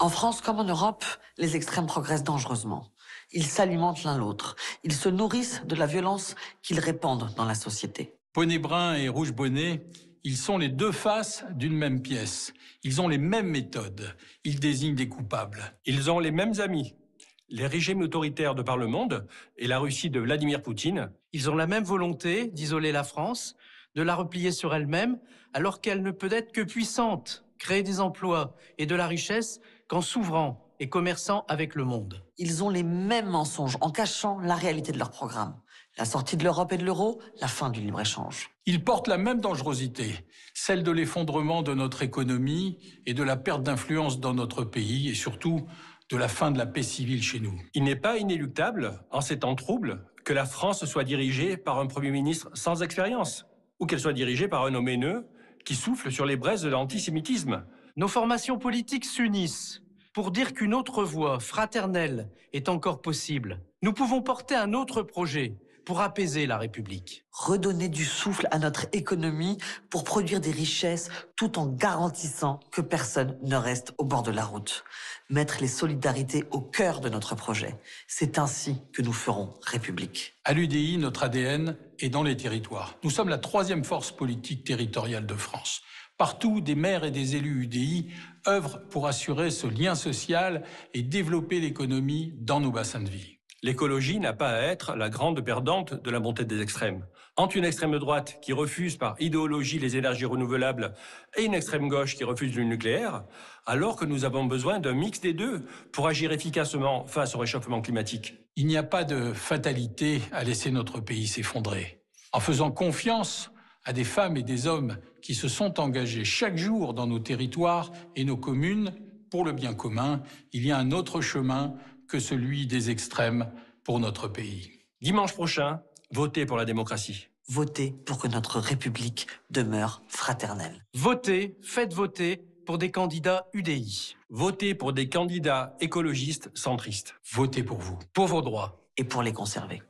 En France comme en Europe, les extrêmes progressent dangereusement. Ils s'alimentent l'un l'autre. Ils se nourrissent de la violence qu'ils répandent dans la société. Bonnet brun et rouge bonnet, ils sont les deux faces d'une même pièce. Ils ont les mêmes méthodes. Ils désignent des coupables. Ils ont les mêmes amis. Les régimes autoritaires de par le monde et la Russie de Vladimir Poutine. Ils ont la même volonté d'isoler la France, de la replier sur elle-même, alors qu'elle ne peut être que puissante, créer des emplois et de la richesse qu'en s'ouvrant et commerçant avec le monde. Ils ont les mêmes mensonges en cachant la réalité de leur programme. La sortie de l'Europe et de l'euro, la fin du libre-échange. Ils portent la même dangerosité, celle de l'effondrement de notre économie et de la perte d'influence dans notre pays et surtout de la fin de la paix civile chez nous. Il n'est pas inéluctable, en ces temps troubles, que la France soit dirigée par un Premier ministre sans expérience, ou qu'elle soit dirigée par un homme haineux qui souffle sur les braises de l'antisémitisme. Nos formations politiques s'unissent pour dire qu'une autre voie fraternelle est encore possible. Nous pouvons porter un autre projet pour apaiser la République. Redonner du souffle à notre économie pour produire des richesses tout en garantissant que personne ne reste au bord de la route. Mettre les solidarités au cœur de notre projet. C'est ainsi que nous ferons République. À l'UDI, notre ADN est dans les territoires. Nous sommes la troisième force politique territoriale de France. Partout, des maires et des élus UDI œuvrent pour assurer ce lien social et développer l'économie dans nos bassins de vie. L'écologie n'a pas à être la grande perdante de la montée des extrêmes. Entre une extrême droite qui refuse par idéologie les énergies renouvelables et une extrême gauche qui refuse le nucléaire, alors que nous avons besoin d'un mix des deux pour agir efficacement face au réchauffement climatique. Il n'y a pas de fatalité à laisser notre pays s'effondrer. En faisant confiance à des femmes et des hommes qui se sont engagés chaque jour dans nos territoires et nos communes pour le bien commun, il y a un autre chemin que celui des extrêmes pour notre pays. Dimanche prochain, votez pour la démocratie. Votez pour que notre République demeure fraternelle. Votez, faites voter pour des candidats UDI. Votez pour des candidats écologistes centristes. Votez pour vous. Pour vos droits. Et pour les conserver.